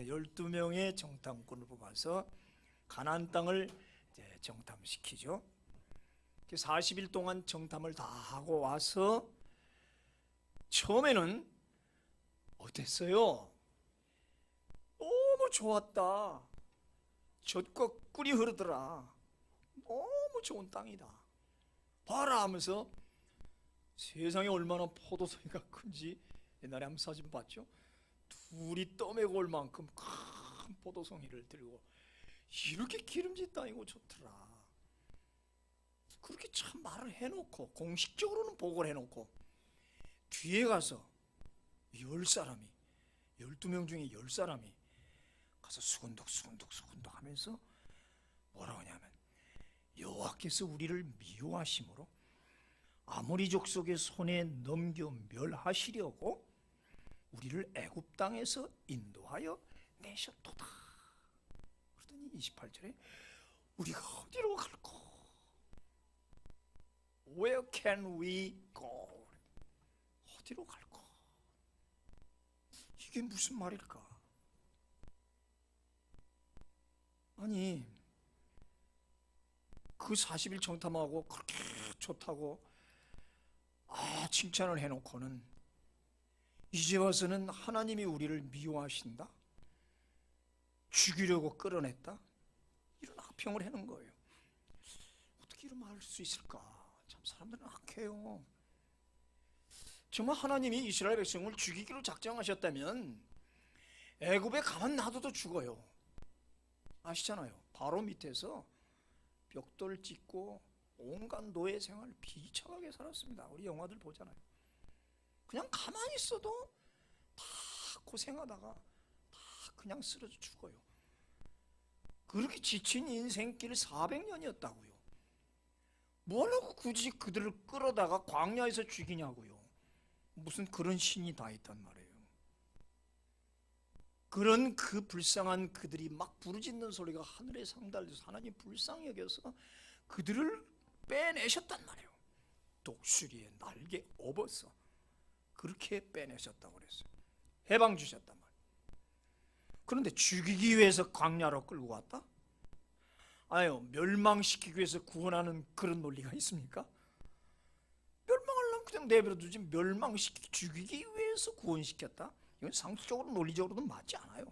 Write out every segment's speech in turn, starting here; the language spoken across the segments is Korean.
12명의 정탐꾼을 뽑아서 가나안 땅을 정탐시키죠. 40일 동안 정탐을 다 하고 와서 처음에는 어땠어요? 너무 좋았다. 젖과 꿀이 흐르더라. 너무 좋은 땅이다. 봐라 하면서 세상에 얼마나 포도송이가 큰지 옛날에 한번 사진 봤죠? 둘이 떠매고 올 만큼 큰 포도송이를 들고 이렇게 기름진 땅이고 좋더라. 그렇게 참 말을 해놓고 공식적으로는 보고를 해놓고 뒤에 가서 10사람이 12명 중에 10사람이 가서 수근덕 하면서 뭐라고 하냐면 여호와께서 우리를 미워하심으로 아모리 족속의 손에 넘겨 멸하시려고 우리를 애굽 땅에서 인도하여 내셨도다. 그러더니 28절에 우리가 어디로 갈까? Where can we go? 어디로 갈까? 이게 무슨 말일까? 아니 그 40일 정탐하고 그렇게 좋다고 칭찬을 해놓고는 이제 와서는 하나님이 우리를 미워하신다? 죽이려고 끌어냈다? 이런 악평을 해놓은 거예요. 어떻게 이런 말을 할 수 있을까? 참 사람들은 악해요. 정말 하나님이 이스라엘 백성을 죽이기로 작정하셨다면 애굽에 가만 놔둬도 죽어요. 아시잖아요. 바로 밑에서 벽돌 짓고 온갖 노예 생활 비참하게 살았습니다. 우리 영화들 보잖아요. 그냥 가만히 있어도 다 고생하다가 다 그냥 쓰러져 죽어요. 그렇게 지친 인생길 400년이었다고요. 뭐라고 굳이 그들을 끌어다가 광야에서 죽이냐고요. 무슨 그런 신이 다 있단 말이에요. 그런 그 불쌍한 그들이 막 부르짖는 소리가 하늘에 상달돼서 하나님 불쌍히 여겨서 그들을 빼내셨단 말이에요. 독수리의 날개 업어서 그렇게 빼내셨다고 그랬어요. 해방 주셨단 말이에요. 그런데 죽이기 위해서 광야로 끌고 왔다? 아유, 멸망시키기 위해서 구원하는 그런 논리가 있습니까? 멸망하려면 그냥 내버려두지 멸망시키기 죽이기 위해서 구원시켰다? 이건 상식적으로 논리적으로도 맞지 않아요.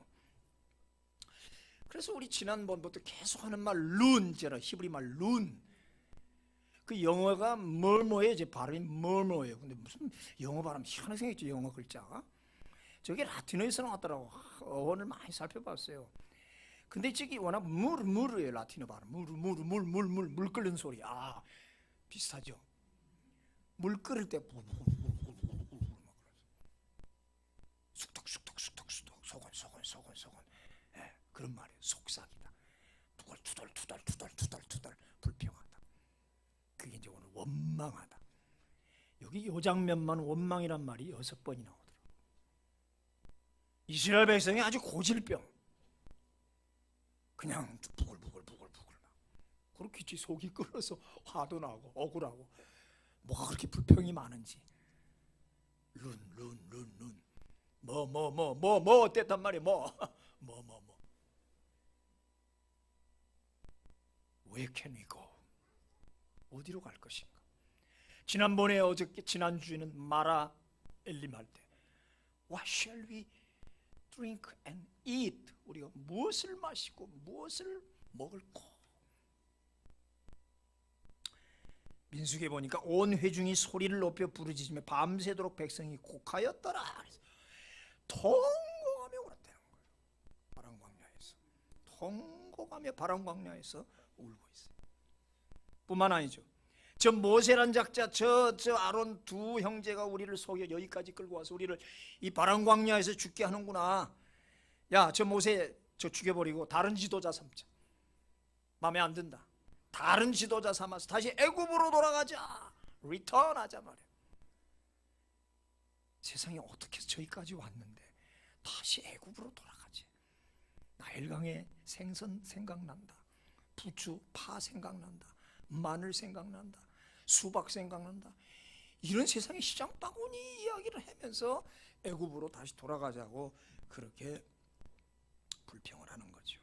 그래서 우리 지난번부터 계속 하는 말 룬제라 히브리 말 룬. 그 영어가 뭐뭐예요. 이제 발음이 뭐뭐예요. 근데 무슨 영어 발음 희한하게 생겼죠. 영어 글자가. 저게 라틴어에서 나왔더라고. 어원을 많이 살펴봤어요. 근데 저기 워낙 무르예요. 라틴어 발음. 물 끓는 소리. 비슷하죠. 물 끓을 때 쑥덕 소곤. 그런 말이에요. 속삭이다. 투덜 불평하다. 그게 이제 오늘 원망하다. 여기 이 장면만 원망이란 말이 6번이 나오더라고요. 이스라엘 백성이 아주 고질병. 그냥 부글부글 그렇게 속이 끓어서 화도 나고 억울하고 뭐가 그렇게 불평이 많은지 룬 뭐 어땠단 말이에요. 뭐 Where can we go? 어디로 갈 것인가? 지난번에 어저께 지난주에는 마라 엘림 할 때 What shall we drink and eat? 우리가 무엇을 마시고 무엇을 먹을까? 민수기에 보니까 온 회중이 소리를 높여 부르짖으며 밤새도록 백성이 곡하였더라. 통곡하며 울었다는 거예요. 바람광야에서 통곡하며 바람광야에서 울고 있어요. 뿐만 아니죠. 저 모세란 작자, 저 아론 두 형제가 우리를 속여 여기까지 끌고 와서 우리를 이 바람광야에서 죽게 하는구나. 야, 저 모세 저 죽여버리고 다른 지도자 삼자. 마음에 안 든다. 다른 지도자 삼아서 다시 애굽으로 돌아가자. 리턴하자 말이야. 세상에 어떻게 저기까지 왔는데 다시 애굽으로 돌아가지. 나일강의 생선 생각난다. 부추, 파 생각난다. 마늘 생각난다. 수박 생각난다. 이런 세상의 시장 바구니 이야기를 하면서 애굽으로 다시 돌아가자고 그렇게 불평을 하는 거죠.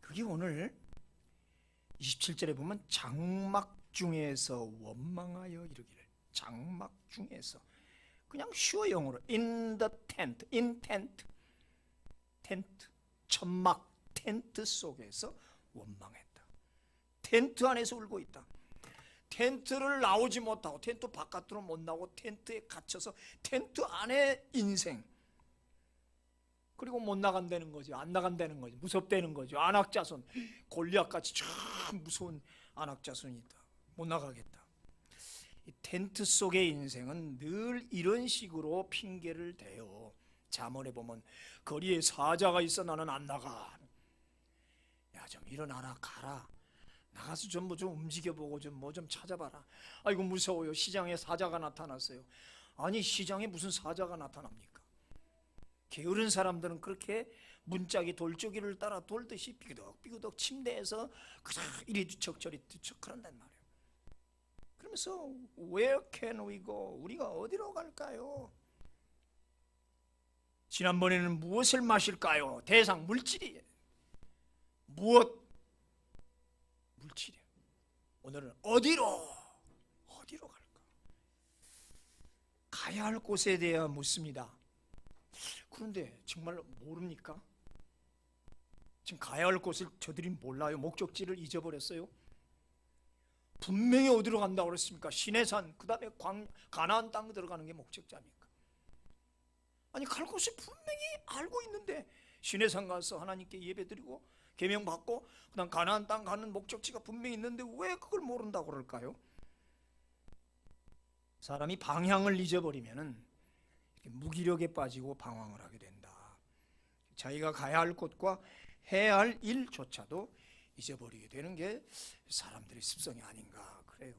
그게 오늘 27절에 보면 장막 중에서 원망하여 이르기를, 장막 중에서, 그냥 쉬워 영어로 in the tent, in tent, 텐트, 천막, 텐트 속에서 원망했다. 텐트 안에서 울고 있다. 텐트를 나오지 못하고, 텐트 바깥으로 못 나오고 텐트에 갇혀서 텐트 안에 인생, 그리고 못 나간다는 거죠. 안 나간다는 거죠. 무섭다는 거죠. 안악자손, 골리앗같이 참 무서운 안악자손이 있다. 못 나가겠다. 이 텐트 속의 인생은 늘 이런 식으로 핑계를 대요. 잠언에 보면 거리에 사자가 있어 나는 안 나가. 야, 좀 일어나라, 가라. 나가서 좀 움직여보고 좀 뭐 좀 찾아봐라. 아이고 무서워요. 시장에 사자가 나타났어요. 아니, 시장에 무슨 사자가 나타납니까? 게으른 사람들은 그렇게 문짝이 돌조기를 따라 돌듯이 삐그덕 침대에서 그냥 이리 뒤척 저리 뒤척 그런단 말이에요. 그러면서 Where can we go? 우리가 어디로 갈까요? 지난번에는 무엇을 마실까요? 대상 물질이에요. 무엇? 물질이에요. 오늘은 어디로 갈까? 가야 할 곳에 대해 묻습니다. 그런데 정말 모릅니까? 지금 가야 할 곳을 저들이 몰라요. 목적지를 잊어버렸어요. 분명히 어디로 간다고 그랬습니까? 시내산, 그 다음에 가나안 땅 들어가는 게 목적지 아닙니까? 아니, 갈 곳이 분명히 알고 있는데 시내산 가서 하나님께 예배드리고 계명 받고 그 다음 가나안 땅 가는 목적지가 분명히 있는데 왜 그걸 모른다고 그럴까요? 사람이 방향을 잊어버리면은 무기력에 빠지고 방황을 하게 된다. 자기가 가야 할 곳과 해야 할 일조차도 잊어버리게 되는 게 사람들의 습성이 아닌가 그래요.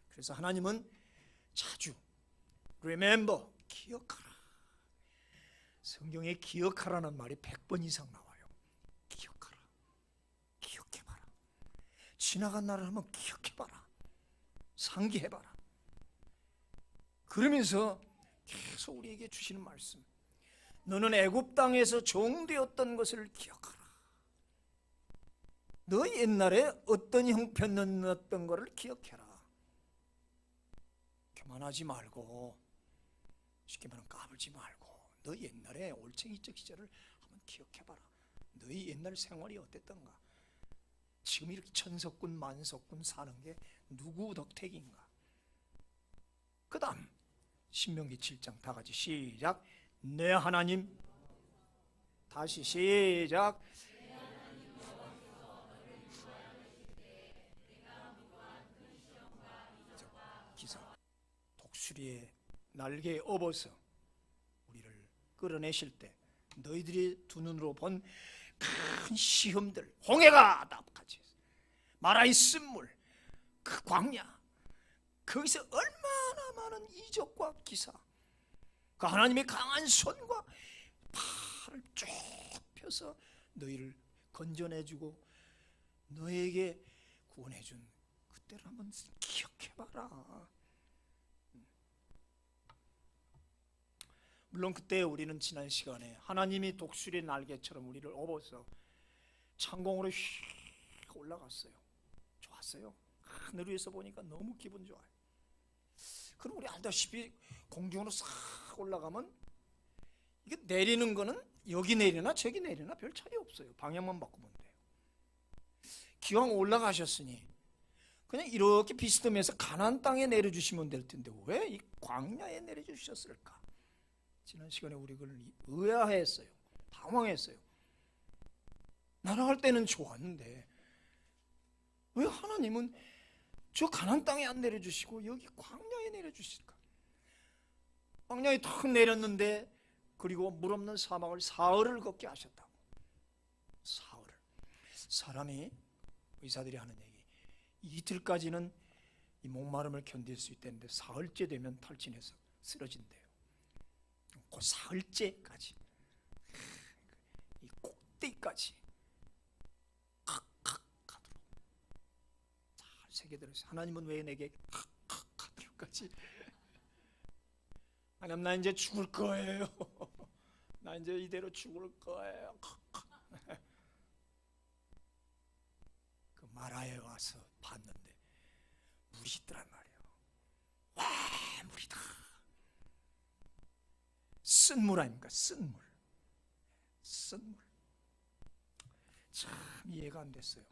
그래서 하나님은 자주 remember, 기억하라. 성경에 기억하라는 말이 100번 이상 나와요. 기억하라, 기억해봐라. 지나간 날을 한번 기억해봐라, 상기해봐라. 그러면서 계속 우리에게 주시는 말씀, 너는 애굽 땅에서 종되었던 것을 기억하라. 너 옛날에 어떤 형편 넣었던 것을 기억해라. 교만하지 말고, 쉽게 말하면 까불지 말고, 너 옛날에 올챙이적 시절을 한번 기억해봐라. 너희 옛날 생활이 어땠던가? 지금 이렇게 천석군 만석군 사는 게 누구 덕택인가? 그 다음 신명기 7장 다 같이 시작. 내 하나님, 다시 시작. 기사, 독수리의 날개에 업어서 우리를 끌어내실 때 너희들이 두 눈으로 본 큰 시험들, 홍해가 답같이 마라의 쓴물, 그 광야, 거기서 얼마나 많은 이적과 기사, 그 하나님의 강한 손과 팔을 쭉 펴서 너희를 건져내주고 너에게 구원해준 그때를 한번 기억해봐라. 물론 그때 우리는 지난 시간에 하나님이 독수리의 날개처럼 우리를 업어서 창공으로 휙 올라갔어요. 좋았어요. 하늘 위에서 보니까 너무 기분 좋아요. 그럼 우리 알다시피 공중으로 싹 올라가면 이게 내리는 거는 여기 내리나 저기 내리나 별 차이 없어요. 방향만 바꾸면 돼요. 기왕 올라가셨으니 그냥 이렇게 비스듬해서 가나안 땅에 내려주시면 될 텐데 왜 이 광야에 내려주셨을까? 지난 시간에 우리 그걸 의아했어요. 당황했어요. 날아갈 때는 좋았는데 왜 하나님은 저 가나안 땅에 안 내려주시고 여기 광야에 내려주실까? 광야에 탁 내렸는데 그리고 물 없는 사막을 사흘을 걷게 하셨다고. 사흘을. 사람이, 의사들이 하는 얘기, 이틀까지는 이 목마름을 견딜 수 있다는데 사흘째 되면 탈진해서 쓰러진대요. 그 사흘째까지, 이 꼭대기까지 칵칵 하도록 잘 새겨들었어요. 하나님은 왜 내게 칵칵 하도록까지? 하나님, 나 이제 죽을 거예요. 나 이제 이대로 죽을 거예요. 그 마라에 와서 봤는데 물이 있더란 말이에요. 와, 물이다. 쓴물 아닙니까? 쓴물. 쓴물. 참 이해가 안 됐어요.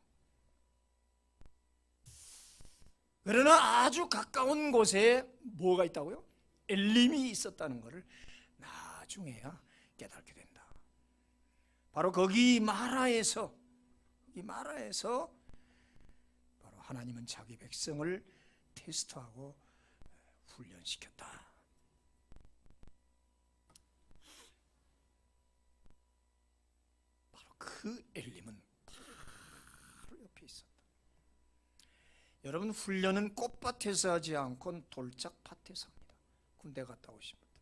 그러나 아주 가까운 곳에 뭐가 있다고요? 엘림이 있었다는 것을 나중에야 깨닫게 된다. 바로 거기 마라에서 바로 하나님은 자기 백성을 테스트하고 훈련시켰다. 바로 그 엘림은 바로 옆에 있었다. 여러분, 훈련은 꽃밭에서 하지 않고 돌짝밭에서 합니다. 군대 갔다 오신 분들,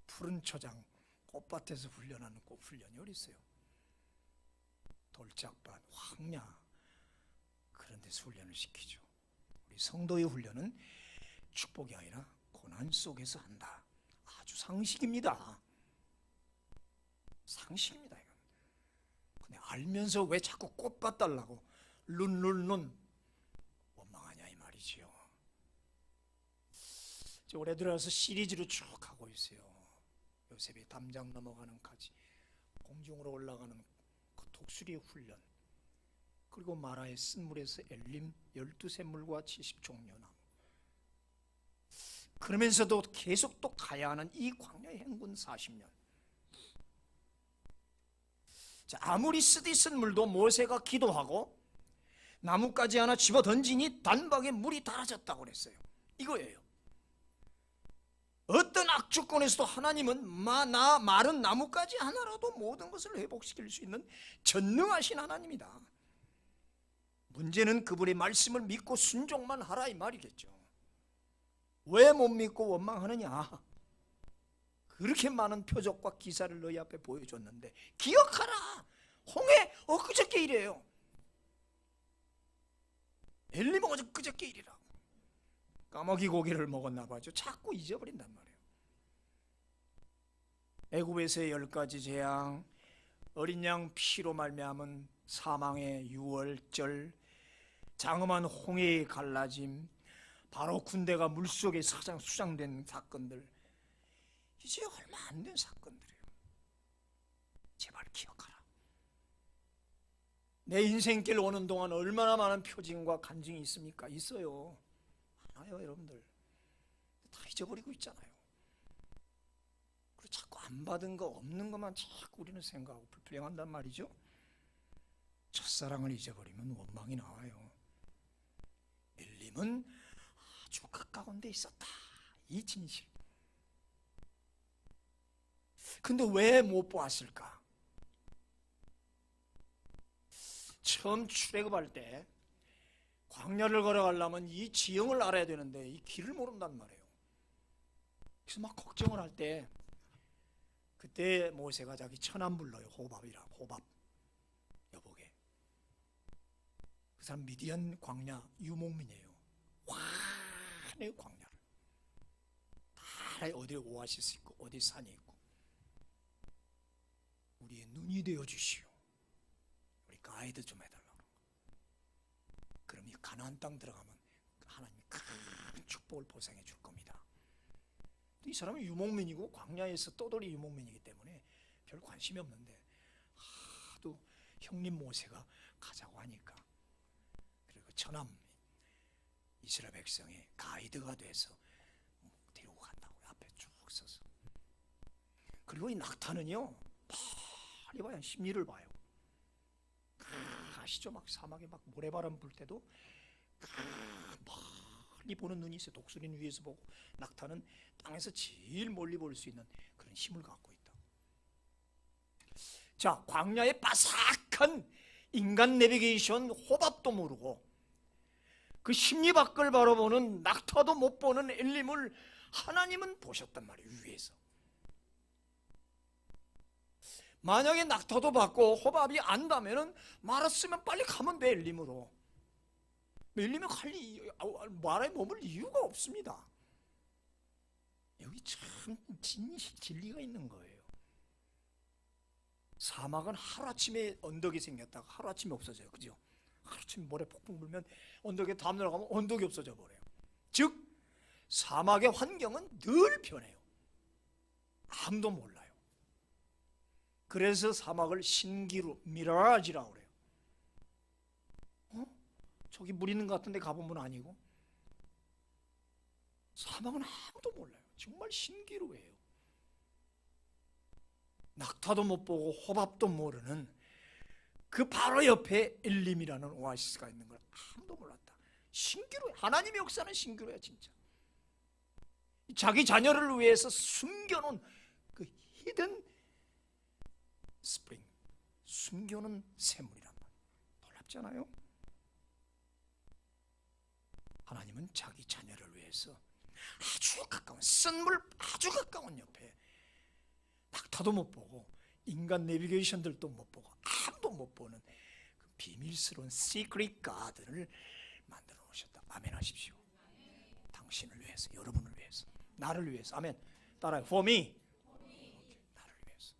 푸른 초장 꽃밭에서 훈련하는 꽃훈련이 어디 있어요? 돌짝밭, 황야, 그런 데서 훈련을 시키죠. 우리 성도의 훈련은 축복이 아니라 고난 속에서 한다. 아주 상식입니다. 상식입니다. 이건. 근데 알면서 왜 자꾸 꽃밭 달라고 룬 원망하냐 이 말이지요. 올해 들어서 시리즈로 쭉 가고 있어요. 요셉이 담장 넘어가는 까지, 공중으로 올라가는 그 독수리의 훈련, 그리고 마라의 쓴물에서 엘림 12샘물과 70종려나무, 그러면서도 계속 또 가야 하는 이 광야의 행군 40년. 자, 아무리 쓰디쓴 물도 모세가 기도하고 나뭇가지 하나 집어 던지니 단박에 물이 달아졌다고 그랬어요. 이거예요. 어떤 악조건에서도 하나님은 마른 나뭇가지 하나라도 모든 것을 회복시킬 수 있는 전능하신 하나님이다. 문제는 그분의 말씀을 믿고 순종만 하라 이 말이겠죠. 왜 못 믿고 원망하느냐? 그렇게 많은 표적과 기사를 너희 앞에 보여줬는데 기억하라. 홍해 엊그저께 일이에요. 엘리모 엊그저께 일이라. 까마귀 고기를 먹었나 봐죠. 자꾸 잊어버린단 말이에요. 애굽에서의 10가지 재앙, 어린 양 피로 말미암은 사망의 유월절, 장엄한 홍해의 갈라짐, 바로 군대가 물속에 수장된 사건들, 이제 얼마 안 된 사건들이에요. 제발 기억하라. 내 인생길 오는 동안 얼마나 많은 표징과 간증이 있습니까? 있어요. 많아요, 여러분들. 다 잊어버리고 있잖아요. 그리고 자꾸 안 받은 거, 없는 것만 자꾸 우리는 생각하고 불평한단 말이죠. 첫사랑을 잊어버리면 원망이 나와요. 엘림은 아주 가까운 데 있었다. 이 진실. 근데 왜 못 보았을까? 처음 출애굽할 때 광야를 걸어가려면 이 지형을 알아야 되는데 이 길을 모른단 말이에요. 그래서 막 걱정을 할 때 그때 모세가 자기 처남 불러요. 호밥 여보게. 그 사람 미디안 광야 유목민이에요. 환해요. 광야를 다 어디 오아시스 있고 어디 산이 있고. 우리의 눈이 되어 주시오. 우리 가이드 좀 해달라고. 그럼 이 가나안 땅 들어가면 하나님이 큰 축복을 보상해 줄 겁니다. 이 사람은 유목민이고 광야에서 떠돌이 유목민이기 때문에 별 관심이 없는데 하도 형님 모세가 가자고 하니까, 그리고 처남 이스라엘 백성의 가이드가 돼서 데리고 간다고 앞에 쭉 서서. 그리고 이 낙타는요 빨리 봐야 심리를 봐요. 아시죠? 막 사막에 막 모래바람 불 때도 멀리 보는 눈이 있어요. 독수리는 위에서 보고 낙타는 땅에서 제일 멀리 볼 수 있는 그런 힘을 갖고 있다. 자, 광야의 바삭한 인간 내비게이션 호밥도 모르고 그 심리 밖을 바라보는 낙타도 못 보는 엘림을 하나님은 보셨단 말이에요. 위에서. 만약에 낙타도 받고 호밥이 안다면은 말았으면 빨리 가면 돼. 엘림으로. 엘림에 마라에 머물 이유가 없습니다. 여기 참 진리가 있는 거예요. 사막은 하루아침에 언덕이 생겼다가 하루아침에 없어져요. 그죠? 하루아침에 모래 폭풍 불면 언덕에 다음날 가면 언덕이 없어져 버려요. 즉 사막의 환경은 늘 변해요. 아무도 몰라요. 그래서 사막을 신기루 미라지라고 그래요. 저기 물 있는 것 같은데 가보면 아니고, 사막은 아무도 몰라요. 정말 신기루예요. 낙타도 못 보고 호밥도 모르는 그 바로 옆에 엘림이라는 오아시스가 있는 걸 아무도 몰랐다. 신기루야. 하나님의 역사는 신기루야. 진짜 자기 자녀를 위해서 숨겨놓은 그 히든 스프링, 숨겨놓은 샘물이란 말. 놀랍잖아요. 하나님은 자기 자녀를 위해서 아주 가까운 쓴물 아주 가까운 옆에 낙타도 못 보고 인간 내비게이션들도 못 보고 아무도 못 보는 그 비밀스러운 시크릿 가든을 만들어 놓으셨다. 아멘 하십시오. 당신을 위해서, 여러분을 위해서, 나를 위해서. 아멘. 따라요. For me. 나를 위해서.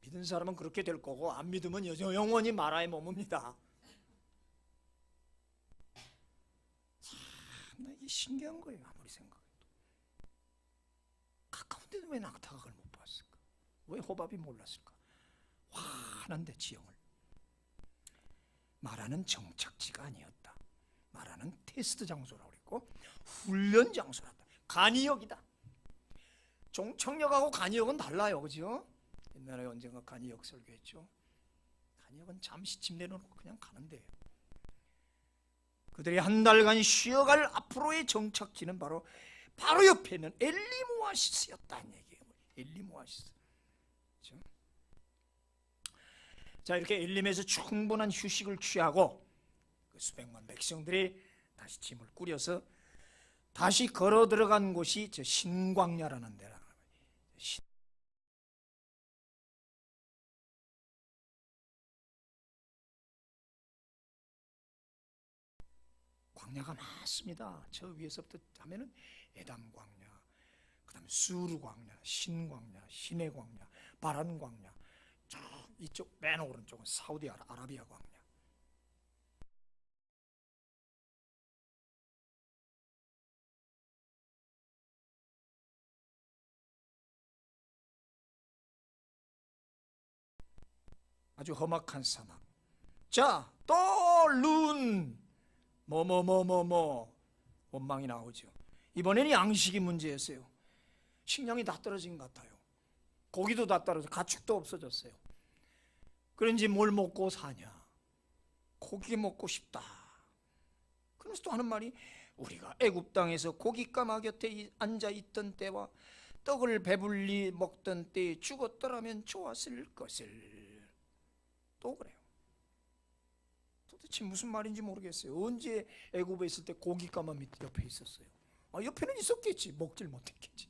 믿은 사람은 그렇게 될 거고 안 믿으면 영원히 마라에 머뭅니다. 참 이게 신기한 거예요. 아무리 생각해도. 가까운데도 왜 낙타가 그걸 못 봤을까? 왜 호밥이 몰랐을까? 환한데 지형을. 마라는 정착지가 아니었다. 마라는 테스트 장소라고 그랬고 훈련 장소란다. 간이역이다. 종착역하고 간이역은 달라요. 그죠? 옛날에 언젠가 간이역 설교했죠. 간이역은 잠시 침대 놓고 그냥 가는 데예요. 그들이 한 달간 쉬어갈 앞으로의 정착지는 바로 옆에 있는 엘림 오아시스였다는 얘기예요. 엘림 오아시스. 그렇죠? 자, 이렇게 엘림에서 충분한 휴식을 취하고 그 수백만 백성들이 다시 짐을 꾸려서 다시 걸어 들어간 곳이 저 신광야라는 데라. 광야가 많습니다. 저 위에서부터 하면은 에담 광야, 그다음에 수르 광야, 신광야, 신의 광야, 바란 광야. 저 이쪽 맨 오른쪽은 사우디 아라비아 광야. 아주 험악한 사막. 자, 또 룬 뭐뭐뭐뭐뭐 원망이 나오죠. 이번에는 양식이 문제였어요. 식량이 다 떨어진 것 같아요. 고기도 다 떨어져, 가축도 없어졌어요. 그런지 뭘 먹고 사냐? 고기 먹고 싶다. 그래서 또 하는 말이 우리가 애굽 땅에서 고깃가마 곁에 앉아 있던 때와 떡을 배불리 먹던 때에 죽었더라면 좋았을 것을. 또 그래요. 도대체 무슨 말인지 모르겠어요. 언제 애굽에 있을 때 고깃가마 밑 옆에 있었어요? 옆에는 있었겠지. 먹질 못했겠지.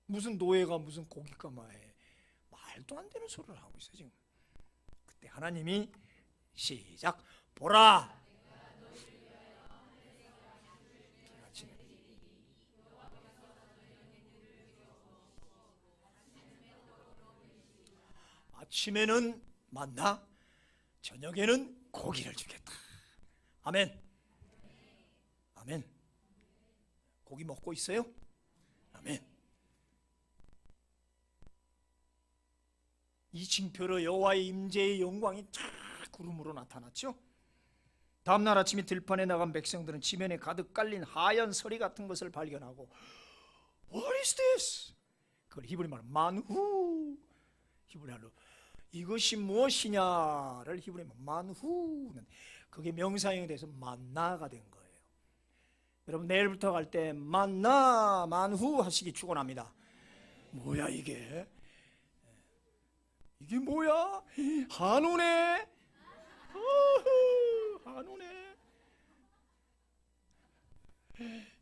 무슨 노예가 무슨 고깃가마에. 말도 안 되는 소리를 하고 있어요 지금. 그때 하나님이 시작. 보라. 아침에는 만나, 저녁에는 고기를 주겠다. 아멘. 아멘. 고기 먹고 있어요? 아멘. 이 징표로 여호와의 임재의 영광이 쫙 구름으로 나타났죠. 다음날 아침에 들판에 나간 백성들은 지면에 가득 깔린 하얀 서리 같은 것을 발견하고 What is this? 그걸 히브리 말로 만후, 히브리 말로 이것이 무엇이냐를 히브리 말로 만후는 그게 명사형이 돼서 만나가 된 거예요. 여러분 내일부터 갈 때 만나 만후 하시기 축원합니다. 뭐야 이게? 이게 뭐야? 한우네? 한우네?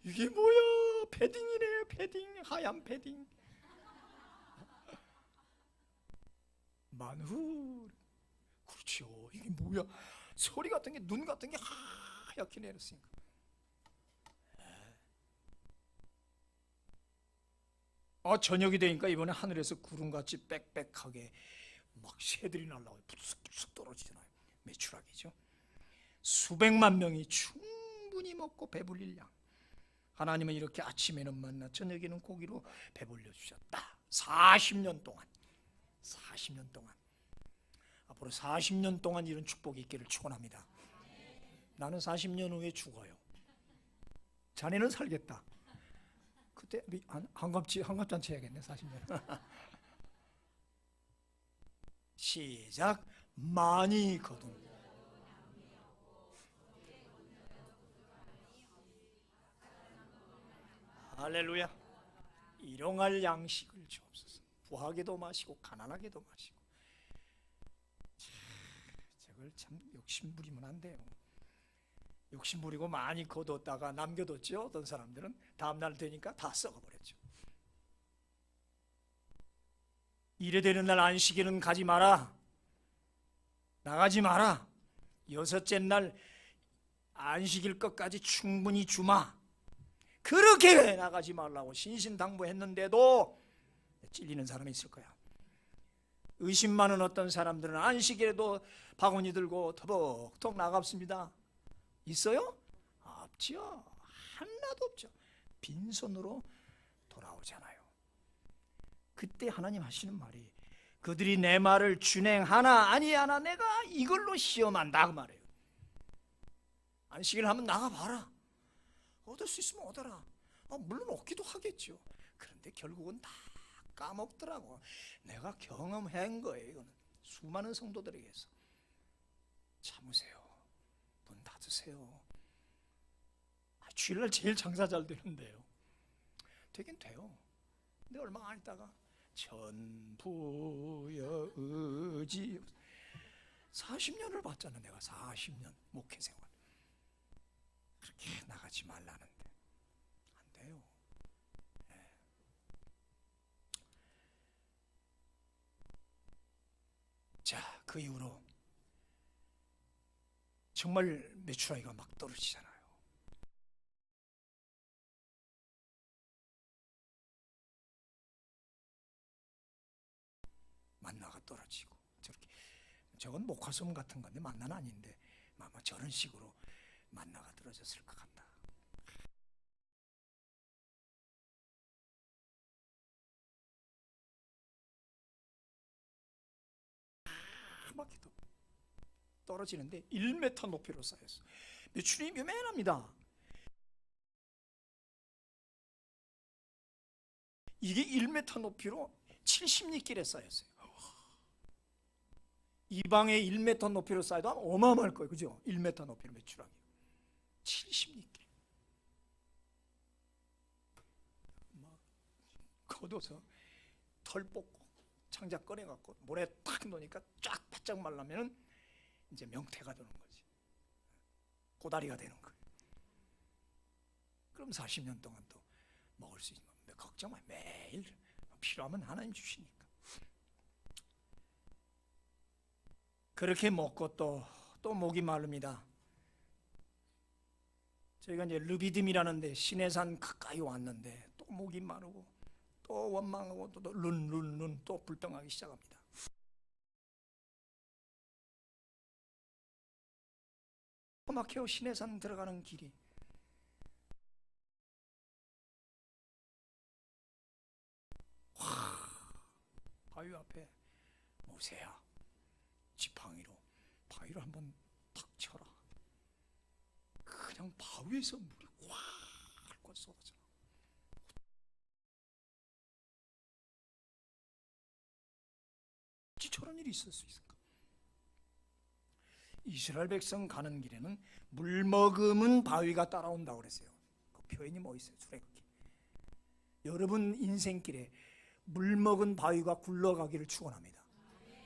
이게 뭐야? 패딩이네. 패딩, 하얀 패딩. 만후. 그렇죠. 이게 뭐야? 소리 같은 게, 눈 같은 게 하얗게 내렸으니까. 저녁이 되니까 이번에 하늘에서 구름같이 빽빽하게 막 새들이 날라와요. 부스럭부스럭 떨어지잖아요. 메추라기죠. 수백만 명이 충분히 먹고 배불릴 양. 하나님은 이렇게 아침에는 만나 저녁에는 고기로 배불려 주셨다. 40년 동안. 40년 동안. 앞으로 40년 동안 이런 축복이 있기를 축원합니다. 나는 40년 후에 죽어요. 자네는 살겠다. 그때 한갑잔치 해야겠네. 40년. 시작. 많이 거둔. 할렐루야. 일용할 양식을 주옵소서. 부하게도 마시고 가난하게도 마시고. 저걸 참 욕심 부리면 안 돼요. 욕심 부리고 많이 거뒀다가 남겨뒀죠. 어떤 사람들은 다음날 되니까 다 썩어버렸죠. 이래 되는 날 안식일은 가지 마라. 나가지 마라. 여섯째 날 안식일 것까지 충분히 주마. 그렇게 나가지 말라고 신신당부했는데도 찔리는 사람이 있을 거야. 의심 많은 어떤 사람들은 안식일에도 바구니 들고 터벅터벅 나갑습니다. 있어요? 없지요. 하나도 없죠. 빈손으로 돌아오잖아요. 그때 하나님 하시는 말이 그들이 내 말을 준행하나 아니하나 내가 이걸로 시험한다 그 말이에요. 안식일 하면 나가봐라. 얻을 수 있으면 얻어라. 물론 얻기도 하겠죠. 그런데 결국은 다 까먹더라고. 내가 경험한 거예요. 이거는 수많은 성도들에게서. 참으세요. 문 닫으세요. 주일날 제일 장사 잘 되는데요. 되긴 돼요. 근데 얼마 안 있다가 전부여 의지 40년을 봤잖아. 내가 40년 목회생활. 그렇게 나가지 말라는데 안 돼요. 네. 자, 그 이후로 정말 메추라기가 막 떨어지잖아요. 만나가 떨어지고 저렇게 저건 목화솜 같은 건데 만나는 아닌데 아마 저런 식으로 만나가 떨어졌을 것 같다. 까맣게도 떨어지는데 1m 높이로 쌓였어. 메추리 요만합니다. 이게 1m 높이로 70리길에 쌓였어요. 이 방에 1m 높이로 쌓여도 어마어마할 거예요. 그죠? 1m 높이로 메추라기 70리길 막 걷어서 털 뽑고 창자 꺼내갖고 모래 탁 놓으니까 쫙 바짝 말라면은 이제 명태가 되는 거지. 꼬다리가 되는 거예요. 그럼 40년 동안 또 먹을 수 있는 건데 걱정 마. 매일 필요하면 하나님 주시니까. 그렇게 먹고 또 목이 마릅니다. 저희가 이제 르비딤이라는 데 시내산 가까이 왔는데 또 목이 마르고 또 원망하고 또 룬 또 불평하기 시작합니다. 막혀요. 시내산 들어가는 길이. 바위 앞에 모세야 지팡이로 바위를 한번 탁 쳐라. 그냥 바위에서 물이 확 쏟아져. 저런 일이 있을 수 있을까? 이스라엘 백성 가는 길에는 물 머금은 바위가 따라온다고 그랬어요. 그 표현이 뭐 있어요? 출애굽기. 여러분 인생길에 물 먹은 바위가 굴러가기를 축원합니다.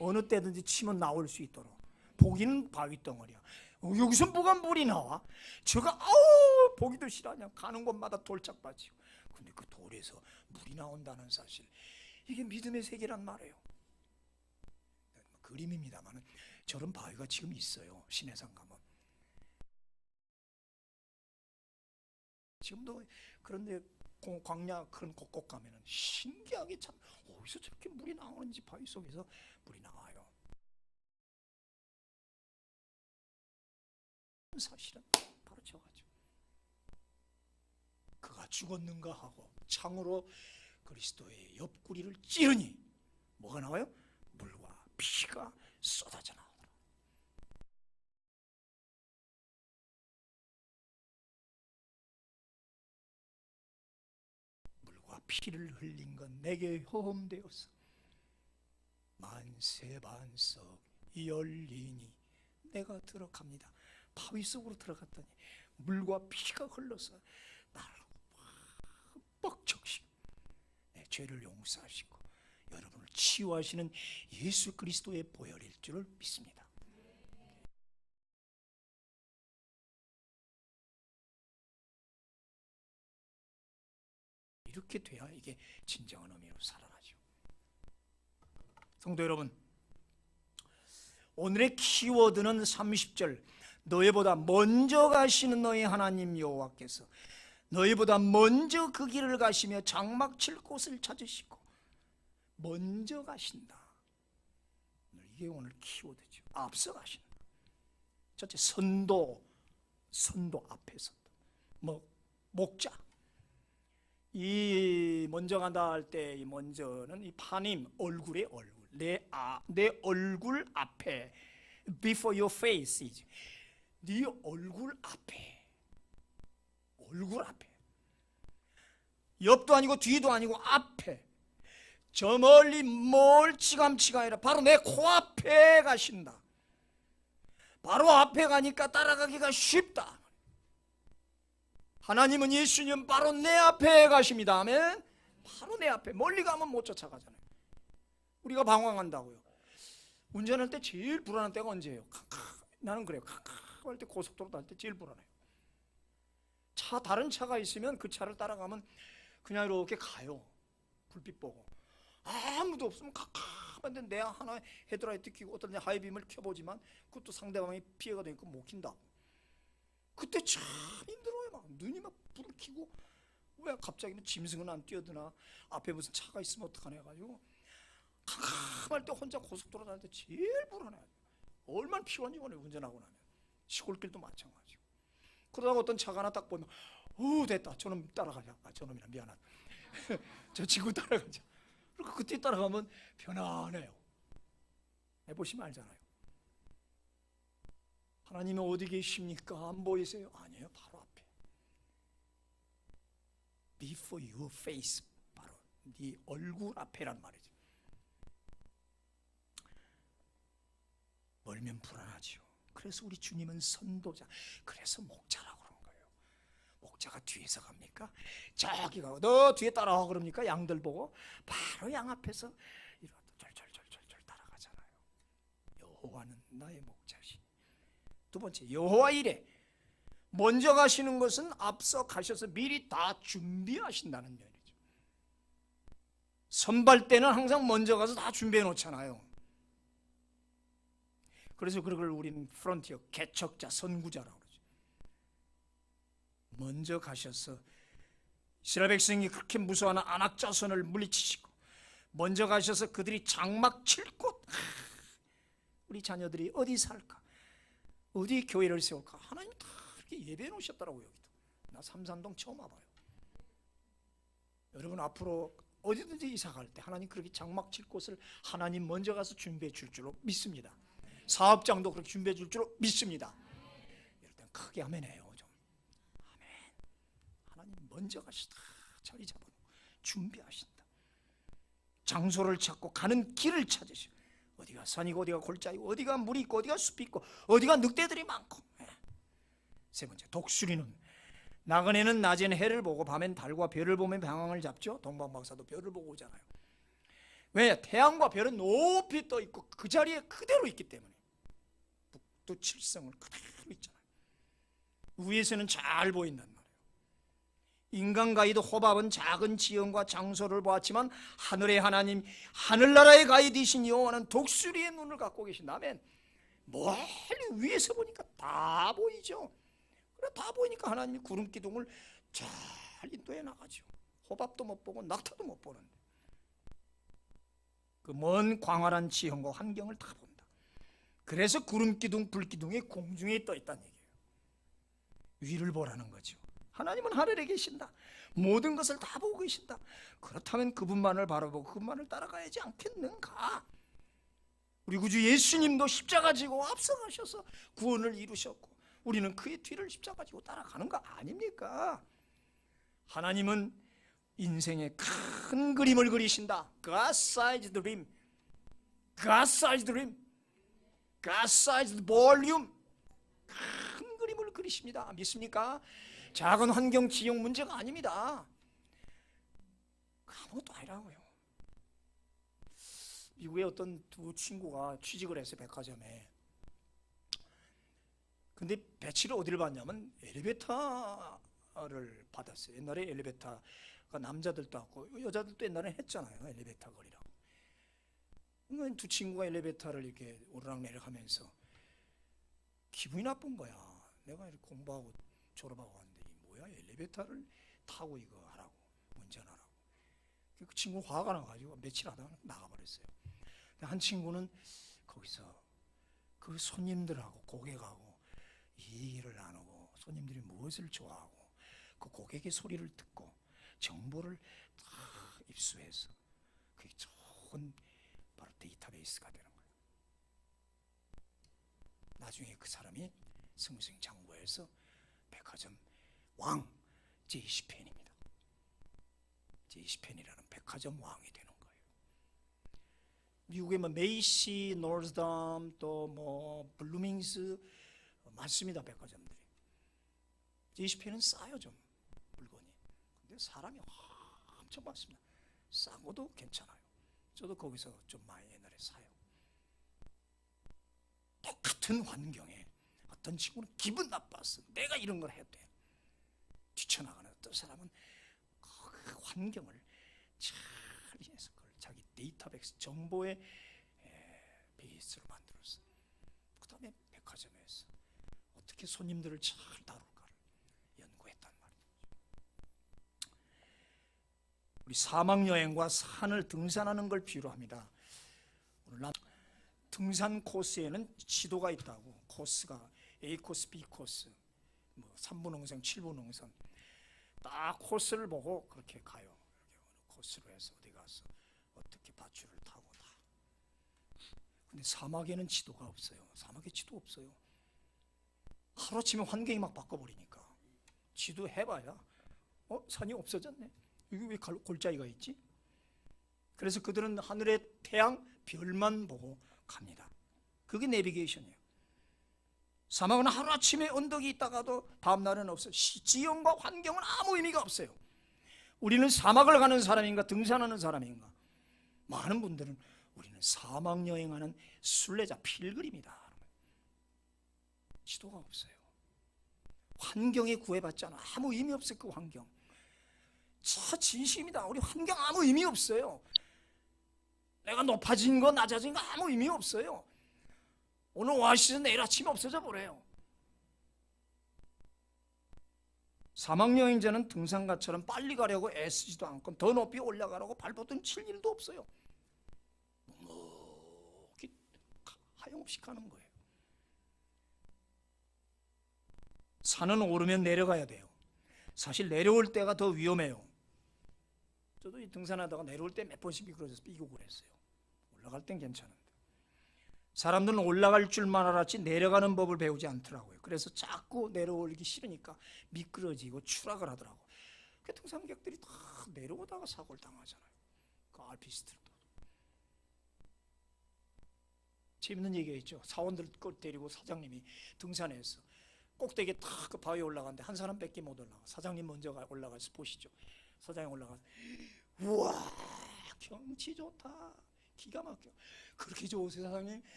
어느 때든지 치면 나올 수 있도록. 보기는 바위 덩어리야. 여기서 뭐가 물이 나와? 저가 보기도 싫어하냐. 가는 곳마다 돌짝 빠지고. 근데 그 돌에서 물이 나온다는 사실, 이게 믿음의 세계란 말이에요. 그림입니다만 저런 바위가 지금 있어요. 시내산 가면 지금도. 그런데 광야 그런 곳곳 가면은 신기하게 참 어디서 저렇게 물이 나오는지 바위 속에서 물이 나와요. 사실은 바로 저거죠. 그가 죽었는가 하고 창으로 그리스도의 옆구리를 찌르니 뭐가 나와요? 물과 피가 쏟아져 나오더라. 물과 피를 흘린 건 내게 호험되었어. 만세반석 열리니 내가 들어갑니다. 바위 속으로 들어갔더니 물과 피가 흘러서 나를 뻑적시고 내 죄를 용서하시고 여러분을 치유하시는 예수 그리스도의 보혈일 줄을 믿습니다. 이렇게 돼야 이게 진정한 의미로 살아나죠. 성도 여러분, 오늘의 키워드는 30절 너희보다 먼저 가시는 너희 하나님 여호와께서 너희보다 먼저 그 길을 가시며 장막 칠 곳을 찾으시고 먼저 가신다. 이게 오늘 키워드죠. 앞서 가신다. 첫째 선도 앞에 선도. 목자. 이 먼저 간다 할 때 이 먼저는 이 파님 얼굴의 얼굴. 내 얼굴 앞에 before your face is 네 얼굴 앞에 옆도 아니고 뒤도 아니고 앞에 저 멀리 멀찌감치가 아니라 바로 내 코앞에 가신다. 바로 앞에 가니까 따라가기가 쉽다. 하나님은 예수님 바로 내 앞에 가십니다. 아멘. 바로 내 앞에. 멀리 가면 못 쫓아가잖아요. 우리가 방황한다고요. 운전할 때 제일 불안한 때가 언제예요? 나는 그래요. 할 때 고속도로 탈 때 제일 불안해요. 다른 차가 있으면 그 차를 따라가면 그냥 이렇게 가요. 불빛 보고. 아무도 없으면 캄캄한데 내 하나 헤드라이트 켜고 어떤 데 하이빔을 켜보지만 그것도 상대방이 피해가 되니까 못 킨다. 그때 참 힘들어요. 막 눈이 막 불을 켜고 왜 갑자기는 짐승은 안 뛰어드나 앞에 무슨 차가 있으면 어떡하나 해가지고 캄캄할 때 혼자 고속도로 다닐 때 제일 불안해요. 얼마나 피곤한지 모르요. 운전하고 나면 시골길도 마찬가지고. 그러다가 어떤 차가 하나 딱 보면 됐다. 저놈 따라가자. 저놈이나 미안하다. 저 친구 따라가자. 그리고 그때 따라가면 편안해요. 해보시면 알잖아요. 하나님은 어디 계십니까? 안 보이세요? 아니에요. 바로 앞에. Before your face. 바로 네 얼굴 앞에란 말이죠. 멀면 불안하지요. 그래서 우리 주님은 선도자. 그래서 목자라고 그런 거예요. 목자가 뒤에서 갑니까? 저기 가고 너 뒤에 따라와 그럽니까? 양들 보고 바로 양 앞에서 이렇게 절절절절절 따라가잖아요. 여호와는 나의 목자시. 두 번째 여호와 이래. 먼저 가시는 것은 앞서 가셔서 미리 다 준비하신다는 면이죠. 선발 때는 항상 먼저 가서 다 준비해 놓잖아요. 그래서 그걸 우리는 프론티어, 개척자, 선구자라고 그러죠. 먼저 가셔서 이스라엘 백성이 그렇게 무서워하는 아낙 자손을 물리치시고 먼저 가셔서 그들이 장막 칠 곳, 우리 자녀들이 어디 살까? 어디 교회를 세울까? 하나님 다 이렇게 예배해 놓으셨더라고요. 여기도. 나 삼산동 처음 와봐요. 여러분 앞으로 어디든지 이사 갈 때 하나님 그렇게 장막 칠 곳을 하나님 먼저 가서 준비해 줄 줄로 믿습니다. 사업장도 그렇게 준비해 줄 줄로 믿습니다. 이럴 땐 크게 아멘해요. 좀 아멘. 하나님 먼저 가시다 자리 잡아놓고 준비하신다. 장소를 찾고 가는 길을 찾으시고 어디가 산이고 어디가 골짜기고 어디가 물이 있고 어디가 숲이 있고 어디가 늑대들이 많고. 세 번째 독수리는 나그네는 낮엔 해를 보고 밤엔 달과 별을 보며 방향을 잡죠. 동방박사도 별을 보고 오잖아요. 왜? 태양과 별은 높이 떠 있고 그 자리에 그대로 있기 때문에. 북두 칠성을 그대로 있잖아요. 위에서는 잘 보인단 말이에요. 인간 가이드 호밥은 작은 지형과 장소를 보았지만 하늘의 하나님, 하늘나라의 가이드이신 여호와는 독수리의 눈을 갖고 계신다면 멀리 위에서 보니까 다 보이죠. 그래 다 보이니까 하나님이 구름 기둥을 잘 인도해 나가죠. 호밥도 못 보고 낙타도 못 보는데 그 먼 광활한 지형과 환경을 다 본다. 그래서 구름기둥 불기둥이 공중에 떠 있다는 얘기예요. 위를 보라는 거죠. 하나님은 하늘에 계신다. 모든 것을 다 보고 계신다. 그렇다면 그분만을 바라보고 그분만을 따라가야지 않겠는가? 우리 구주 예수님도 십자가 지고 앞서가셔서 구원을 이루셨고 우리는 그의 뒤를 십자가 지고 따라가는 거 아닙니까? 하나님은 인생의 큰 그림을 그리신다. God-sized dream, God-sized dream, God-sized volume. 큰 그림을 그리십니다. 믿습니까? 작은 환경 지형 문제가 아닙니다. 아무것도 아니라고요. 미국의 어떤 두 친구가 취직을 했어요, 백화점에. 근데 배치를 어디를 받냐면 엘리베이터를 받았어요. 옛날에 엘리베이터가 남자들도 하고 여자들도 옛날에 했잖아요, 엘리베이터 거리라고. 그러니까 두 친구가 엘리베이터를 이렇게 오르락내리락 하면서 기분이 나쁜 거야. 내가 이렇게 공부하고 졸업하고 왔는데 이 뭐야, 엘리베이터를 타고 이거 하라고, 운전하라고. 그 친구 화가 나가지고 며칠 하다가 나가버렸어요. 한 친구는 거기서 그 손님들하고 고객하고 얘기를 나누고 손님들이 무엇을 좋아하고 그 고객의 소리를 듣고 정보를 다 입수해서 그게 좋은 바로 데이터베이스가 되는 거예요. 나중에 그 사람이 승승장구해서 백화점 왕 제이시펜입니다. 제이시펜이라는 백화점 왕이 되는 거예요. 미국에 뭐 메이시, 노르스담, 또 뭐 블루밍스 많습니다, 백화점들이. 제이시펜은 싸요 좀 물건이. 근데 사람이 엄청 많습니다. 싸고도 괜찮아요. 저도 거기서 좀 많이 옛날에 사요. 똑같은 환경에 어떤 친구는 기분 나빴어. 내가 이런 걸 해야 돼. 뛰쳐나가는 어떤 사람은 그 환경을 잘 이해해서 그걸 자기 데이터베이스 정보의 베이스로 만들었어. 그 다음에 백화점에서 어떻게 손님들을 잘 다룰까를 연구했단 말이에요. 우리 사막여행과 산을 등산하는 걸 비유로 합니다. 오늘날 등산 코스에는 지도가 있다고. 코스가 A 코스, B 코스, 뭐 3분 응선, 7분 응선. 딱 코스를 보고 그렇게 가요. 이렇게 어느 코스로 해서 어디 가서 어떻게 밧줄을 타고 다. 근데 사막에는 지도가 없어요. 사막에 지도 없어요. 하루아침에 환경이 막 바꿔버리니까 지도 해봐야 산이 없어졌네. 여기 왜 골짜기가 있지? 그래서 그들은 하늘의 태양, 별만 보고 갑니다. 그게 내비게이션이에요. 사막은 하루아침에 언덕이 있다가도 다음날은 없어요. 지형과 환경은 아무 의미가 없어요. 우리는 사막을 가는 사람인가 등산하는 사람인가? 많은 분들은 우리는 사막 여행하는 순례자, 필그림이다. 지도가 없어요. 환경에 구애받지 않아. 아무 의미 없어요. 그 환경. 저 진심이다. 우리 환경 아무 의미 없어요. 내가 높아진 거 낮아진 거 아무 의미 없어요. 오늘 오아시스 내일 아침에 없어져 버려요. 사막여행자는 등산가처럼 빨리 가려고 애쓰지도 않고 더 높이 올라가라고 발버둥 칠 일도 없어요. 묵묵히 하염없이 가는 거예요. 산은 오르면 내려가야 돼요. 사실 내려올 때가 더 위험해요. 저도 이 등산하다가 내려올 때 몇 번씩 미끄러져서 삐고 그랬어요. 올라갈 땐 괜찮은데. 사람들은 올라갈 줄만 알았지 내려가는 법을 배우지 않더라고요. 그래서 자꾸 내려오기 싫으니까 미끄러지고 추락을 하더라고. 그 등산객들이 다 내려오다가 사고를 당하잖아요. 그 알피스트들도. 재밌는 얘기가 있죠. 사원들 데리고 사장님이 등산해서 꼭대기에 탁 그 바위에 올라가는데 한 사람밖에 못 올라가. 사장님 먼저 올라가서 보시죠. 사장님 올라가서 우와 경치 좋다. 기가 막혀. 그렇게 좋으세요 사장님?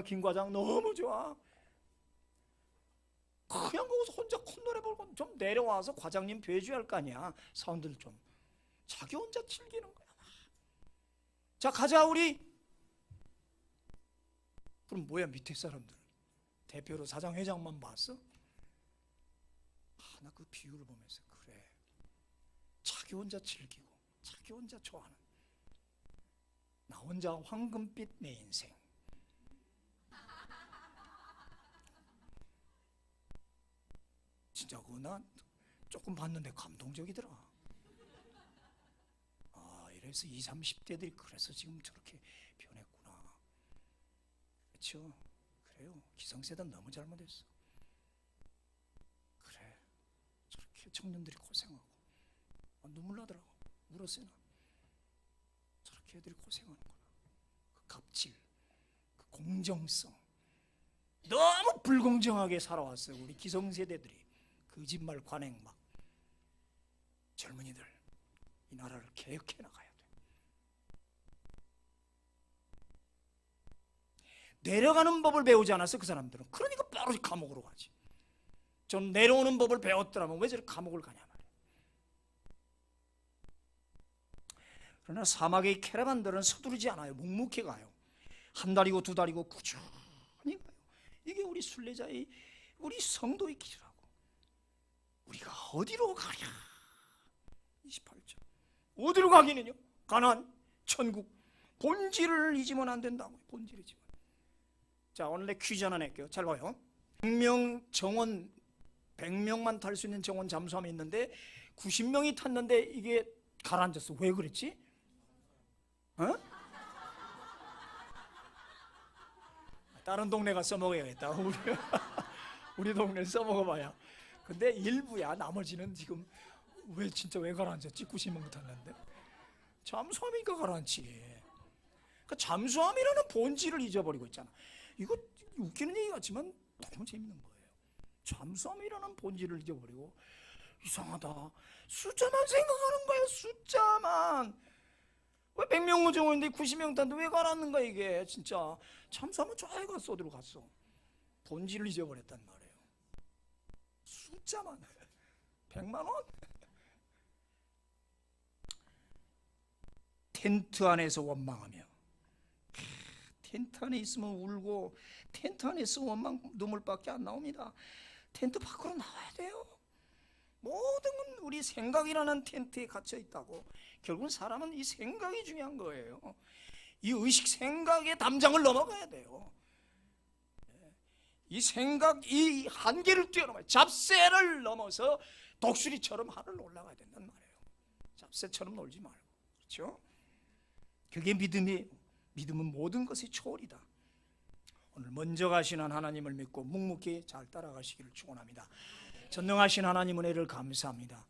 김 과장 너무 좋아. 그냥 거기서 혼자 콧노래 부르고 좀 내려와서 과장님 배주할 거 아니야. 사원들 좀 자기 혼자 즐기는 거야. 자 가자 우리. 그럼 뭐야 밑에 사람들은 대표로 사장 회장만 봤어? 나 그 비유를 보면서 그래 자기 자기 혼자 즐기고 자기 혼자 좋아하는, 나 혼자 황금빛 내 인생. 진짜 그거 나 조금 봤는데 감동적이더라. 아, 이래서 20, 30대들이 그래서 지금 저렇게 변했구나. 그렇죠? 그래요. 기성세대는 너무 잘못했어. 그래, 저렇게 청년들이 고생하고, 눈물 나더라고. 울었어요. 저렇게 애들이 고생하는구나. 그 갑질, 그 공정성, 너무 불공정하게 살아왔어요. 우리 기성세대들이 거짓말 관행 막. 젊은이들, 이 나라를 개혁해 나가야 돼. 내려가는 법을 배우지 않았어, 그 사람들은. 그러니까 바로 감옥으로 가지. 좀 내려오는 법을 배웠더라면 왜 저렇게 감옥을 가냐 말이야. 그러나 사막의 캐러반들은 서두르지 않아요. 묵묵히 가요. 한 달이고 두 달이고 꾸준히 가요. 이게 우리 순례자의, 우리 성도의 길이라고. 우리가 어디로 가랴? 28절. 어디로 가기는요? 가나안, 천국. 본질을 잊으면 안 된다고. 본질을 잊으면. 자, 오늘의 퀴즈 하나 낼게요. 잘 봐요. 100명 정원, 100명만 탈 수 있는 정원 잠수함이 있는데 90명이 탔는데 이게 가라앉았어. 왜 그랬지? 어? 다른 동네 가서 써먹어야겠다. 우리 동네 써먹어봐야. 근데 일부야. 나머지는 지금 왜 진짜 왜 가라앉았지? 90명 탔는데. 잠수함이니까 가라앉지. 그러니까 잠수함이라는 본질을 잊어버리고 있잖아. 이거 웃기는 얘기 같지만 너무 재밌는 거예요. 잠수함이라는 본질을 잊어버리고, 이상하다, 숫자만 생각하는 거예요. 숫자만. 왜 100명 정도인데 90명 탄데 왜 가라앉는 거야 이게. 진짜 잠수함은 저기 갔어. 어디로 갔어. 본질을 잊어버렸단 말이에요. 숫자만. 100만 원? 텐트 안에서 원망하며, 텐트 안에 있으면 울고, 텐트 안에 있으면 원망 눈물밖에 안 나옵니다. 텐트 밖으로 나와야 돼요. 모든 건 우리 생각이라는 텐트에 갇혀 있다고. 결국은 사람은 이 생각이 중요한 거예요. 이 의식, 생각의 담장을 넘어가야 돼요. 이 생각, 이 한계를 뛰어넘어야, 잡새를 넘어서 독수리처럼 하늘로 올라가야 된단 말이에요. 잡새처럼 놀지 말고. 그렇죠? 그게 믿음이에요. 믿음은 모든 것이 초월이다. 오늘 먼저 가시는 하나님을 믿고 묵묵히 잘 따라가시기를 축원합니다. 전능하신 하나님 은혜를 감사합니다.